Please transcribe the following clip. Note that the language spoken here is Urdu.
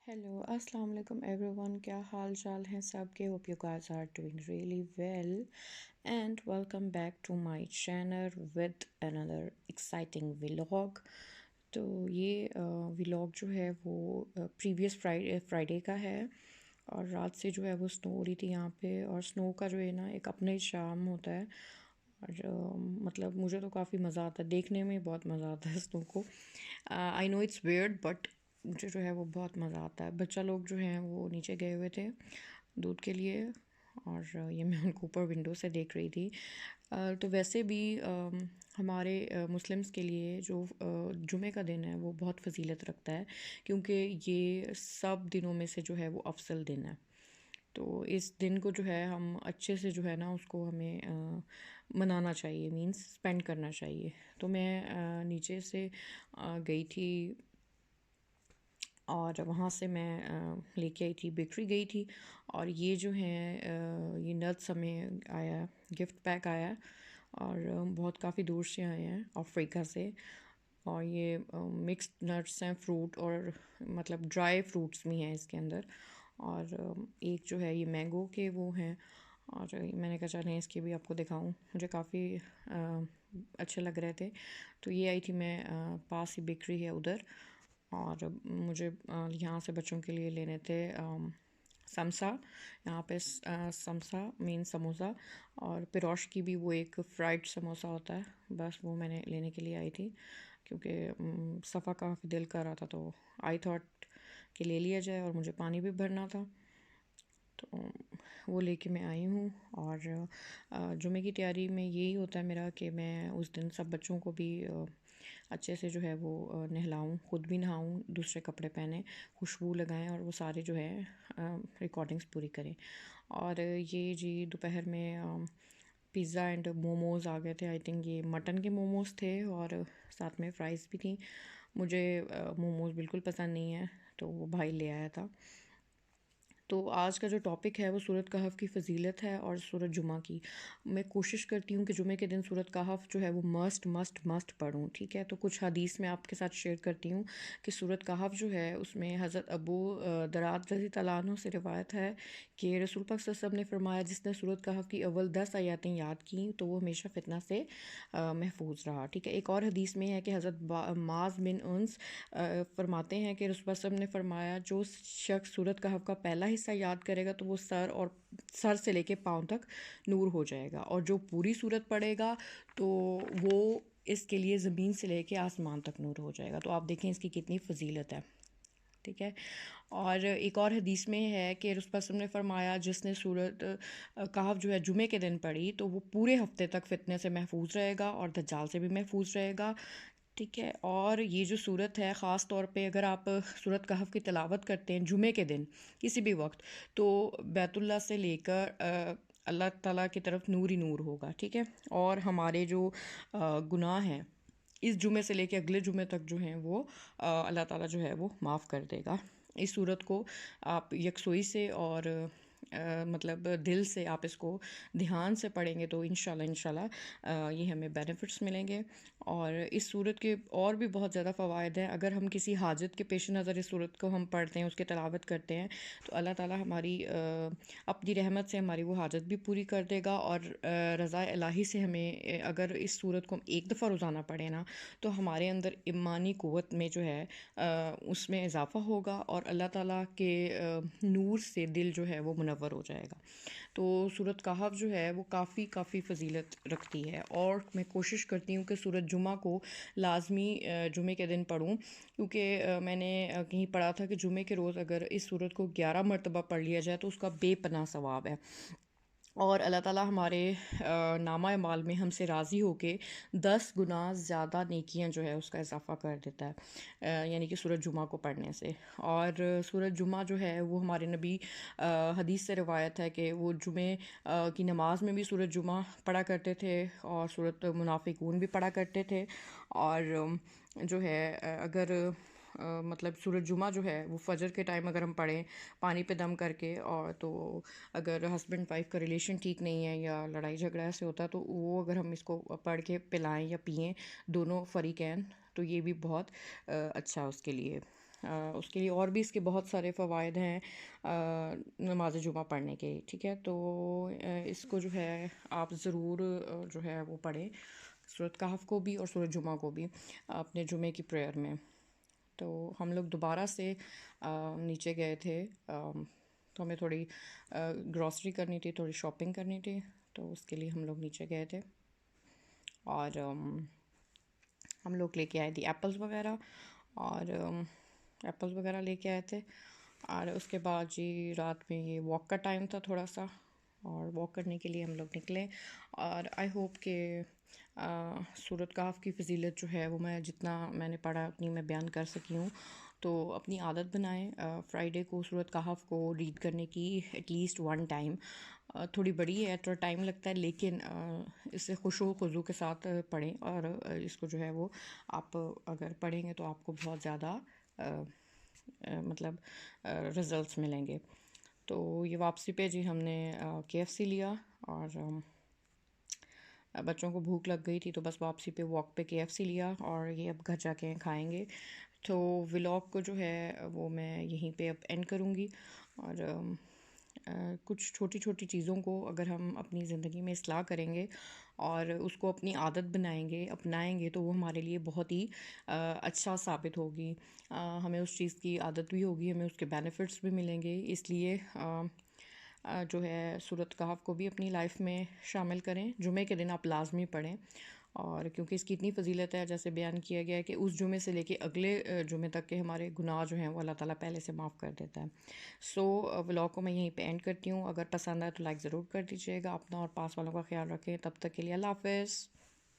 ہیلو السلام علیکم ایوری ون، کیا حال چال ہیں سب کے؟ Hope you guys are doing really well and welcome back to my channel with another exciting vlog. تو یہ ولاگ جو ہے وہ پریویس فرائیڈے کا ہے، اور رات سے جو ہے وہ سنو ہو رہی تھی یہاں پہ، اور سنو کا جو ہے نا ایک اپنا ہی شام ہوتا ہے. اور مطلب مجھے تو کافی مزہ آتا ہے، دیکھنے میں بہت مزہ آتا ہے سنو کو. آئی نو اٹس ویئرڈ بٹ مجھے جو ہے وہ بہت مزہ آتا ہے. بچہ لوگ جو ہیں وہ نیچے گئے ہوئے تھے دودھ کے لیے، اور یہ میں ان کو اوپر ونڈو سے دیکھ رہی تھی. تو ویسے بھی ہمارے مسلمس کے لیے جو جمعہ کا دن ہے وہ بہت فضیلت رکھتا ہے، کیونکہ یہ سب دنوں میں سے جو ہے وہ افضل دن ہے. تو اس دن کو جو ہے ہم اچھے سے جو ہے نا اس کو ہمیں منانا چاہیے، مینس اسپینڈ کرنا چاہیے. تو میں نیچے سے گئی تھی، اور وہاں سے میں لے کے آئی تھی، بیکری گئی تھی، اور یہ جو ہیں یہ نٹس ہمیں آیا، گفٹ پیک آیا، اور بہت کافی دور سے آئے ہیں، افریقہ سے. اور یہ مکسڈ نٹس ہیں، فروٹ اور مطلب ڈرائی فروٹس بھی ہیں اس کے اندر. اور ایک جو ہے یہ مینگو کے وہ ہیں، اور میں نے کہا چلیں اس کی بھی آپ کو دکھاؤں، مجھے کافی اچھے لگ رہے تھے. تو یہ آئی تھی میں پاس ہی بیکری ہے ادھر، اور مجھے یہاں سے بچوں کے لیے لینے تھے سمسا. یہاں پہ سمسا مین سموسا، اور پیروش کی بھی وہ ایک فرائڈ سموسا ہوتا ہے، بس وہ میں نے لینے کے لیے آئی تھی، کیونکہ صفا کافی دل کر رہا تھا، تو آئی تھاٹ کہ لے لیا جائے، اور مجھے پانی بھی بھرنا تھا، تو وہ لے کے میں آئی ہوں. اور جمعے کی تیاری میں یہی ہوتا ہے میرا کہ میں اس دن سب بچوں کو بھی اچھے سے جو ہے وہ نہلاؤں، خود بھی نہاؤں، دوسرے کپڑے پہنیں، خوشبو لگائیں، اور وہ سارے جو ہے ریکارڈنگس پوری کریں. اور یہ جی دوپہر میں پیزا اینڈ موموز آ گئے تھے. آئی تھنک یہ مٹن کے موموز تھے، اور ساتھ میں فرائز بھی تھیں. مجھے موموز بالکل پسند نہیں ہے، تو وہ بھائی لے آیا تھا. تو آج کا جو ٹاپک ہے وہ سورۃ کہف کی فضیلت ہے، اور سورۃ جمعہ کی. میں کوشش کرتی ہوں کہ جمعے کے دن سورۃ کہف جو ہے وہ مسٹ پڑھوں، ٹھیک ہے. تو کچھ حدیث میں آپ کے ساتھ شیئر کرتی ہوں کہ سورۃ کہف جو ہے اس میں حضرت ابو دراد رضی اللہ عنہ سے روایت ہے کہ رسول پاک صلی اللہ علیہ وسلم نے فرمایا جس نے سورۃ کہف کی اول 10 آیاتیں یاد کیں تو وہ ہمیشہ فتنہ سے محفوظ رہا، ٹھیک ہے. ایک اور حدیث میں ہے کہ حضرت معاذ بن انس فرماتے ہیں کہ رسول پاک صلی اللہ علیہ وسلم نے فرمایا جو شخص سورۃ کہف کا پہلا حصہ یاد کرے گا تو وہ سر سے لے کے پاؤں تک نور ہو جائے گا، اور جو پوری سورت پڑھے گا تو وہ اس کے لیے زمین سے لے کے آسمان تک نور ہو جائے گا. تو آپ دیکھیں اس کی کتنی فضیلت ہے، ٹھیک ہے. اور ایک اور حدیث میں ہے کہ رسول اللہ نے فرمایا جس نے سورۃ کہف جو ہے جمعے کے دن پڑھی تو وہ پورے ہفتے تک فتنے سے محفوظ رہے گا، اور دجال سے بھی محفوظ رہے گا، ٹھیک ہے. اور یہ جو صورت ہے خاص طور پہ اگر آپ سورۃ کہف کی تلاوت کرتے ہیں جمعے کے دن کسی بھی وقت، تو بیت اللہ سے لے کر اللہ تعالیٰ کی طرف نور ہی نور ہوگا، ٹھیک ہے. اور ہمارے جو گناہ ہیں اس جمعے سے لے کے اگلے جمعے تک جو ہیں وہ اللہ تعالیٰ جو ہے وہ معاف کر دے گا. اس صورت کو آپ یکسوئی سے اور مطلب دل سے آپ اس کو دھیان سے پڑھیں گے تو انشاءاللہ یہ ہمیں بینیفٹس ملیں گے. اور اس صورت کے اور بھی بہت زیادہ فوائد ہیں. اگر ہم کسی حاجت کے پیش نظر اس صورت کو ہم پڑھتے ہیں، اس کی تلاوت کرتے ہیں، تو اللہ تعالیٰ ہماری اپنی رحمت سے ہماری وہ حاجت بھی پوری کر دے گا. اور رضا الہی سے ہمیں اگر اس صورت کو ہم ایک دفعہ روزانہ پڑھیں نا تو ہمارے اندر ایمانی قوت میں جو ہے اس میں اضافہ ہوگا، اور اللہ تعالیٰ کے نور سے دل جو ہے وہ منور ہو جائے گا. تو سورۃ کہف جو ہے وہ کافی فضیلت رکھتی ہے، اور میں کوشش کرتی ہوں کہ سورۃ جمعہ کو لازمی جمعے کے دن پڑھوں، کیونکہ میں نے کہیں پڑھا تھا کہ جمعے کے روز اگر اس سورت کو 11 مرتبہ پڑھ لیا جائے تو اس کا بے پناہ ثواب ہے. اور اللہ تعالیٰ ہمارے نامہ اعمال میں ہم سے راضی ہو کے 10 گنا زیادہ نیکیاں جو ہے اس کا اضافہ کر دیتا ہے، یعنی کہ سورۃ جمعہ کو پڑھنے سے. اور سورۃ جمعہ جو ہے وہ ہمارے نبی حدیث سے روایت ہے کہ وہ جمعے کی نماز میں بھی سورۃ جمعہ پڑھا کرتے تھے، اور سورۃ منافقون بھی پڑھا کرتے تھے. اور جو ہے اگر مطلب سورۃ جمعہ جو ہے وہ فجر کے ٹائم اگر ہم پڑھیں پانی پہ دم کر کے، اور تو اگر ہسبینڈ وائف کا ریلیشن ٹھیک نہیں ہے یا لڑائی جھگڑا ایسے ہوتا ہے تو وہ اگر ہم اس کو پڑھ کے پلائیں یا پئیں دونوں فریقین، تو یہ بھی بہت اچھا اس کے لیے. اس کے لیے اور بھی اس کے بہت سارے فوائد ہیں نماز جمعہ پڑھنے کے، ٹھیک ہے؟ تو اس کو جو ہے آپ ضرور جو ہے وہ پڑھیں، سورۃ کہف کو بھی اور سورۃ جمعہ کو بھی اپنے جمعے کی پریئر میں۔ تو ہم لوگ دوبارہ سے نیچے گئے تھے، تو ہمیں تھوڑی گروسری کرنی تھی، تھوڑی شاپنگ کرنی تھی، تو اس کے لیے ہم لوگ نیچے گئے تھے، اور ہم لوگ لے کے آئے تھے ایپلز وغیرہ، اور ایپلز وغیرہ لے کے آئے تھے، اور اس کے بعد جی رات میں یہ واک کا ٹائم تھا تھوڑا سا، اور واک کرنے کے لیے ہم لوگ نکلے، اور آئی ہوپ کہ سورۃ کہف کی فضیلت جو ہے وہ میں جتنا میں نے پڑھا اتنی میں بیان کر سکی ہوں۔ تو اپنی عادت بنائیں فرائیڈے کو سورۃ کہف کو ریڈ کرنے کی ایٹ لیسٹ ون ٹائم۔ تھوڑی بڑی ہے، تھوڑا ٹائم لگتا ہے، لیکن اسے خشوع و خضوع کے ساتھ پڑھیں، اور اس کو جو ہے وہ آپ اگر پڑھیں گے تو آپ کو بہت زیادہ مطلب رزلٹس ملیں گے۔ تو یہ واپسی پہ جی ہم نے KFC لیا، اور بچوں کو بھوک لگ گئی تھی تو بس واپسی پہ واک پہ KFC لیا، اور یہ اب گھر جا کے کھائیں گے۔ تو ولاگ کو جو ہے وہ میں یہیں پہ اب اینڈ کروں گی، اور کچھ چھوٹی چھوٹی چیزوں کو اگر ہم اپنی زندگی میں اصلاح کریں گے اور اس کو اپنی عادت بنائیں گے، اپنائیں گے، تو وہ ہمارے لیے بہت ہی اچھا ثابت ہوگی۔ ہمیں اس چیز کی عادت بھی ہوگی، ہمیں اس کے بینیفٹس بھی ملیں گے، اس لیے جو ہے سورۃ کہف کو بھی اپنی لائف میں شامل کریں۔ جمعے کے دن آپ لازمی پڑھیں، اور کیونکہ اس کی اتنی فضیلت ہے، جیسے بیان کیا گیا ہے کہ اس جمعے سے لے کے اگلے جمعے تک کے ہمارے گناہ جو ہیں وہ اللہ تعالیٰ پہلے سے معاف کر دیتا ہے۔ سو ولاگ کو میں یہیں پہ اینڈ کرتی ہوں، اگر پسند آئے تو لائک ضرور کر دیجیے گا، اپنا اور پاس والوں کا خیال رکھیں، تب تک کے لیے اللہ حافظ۔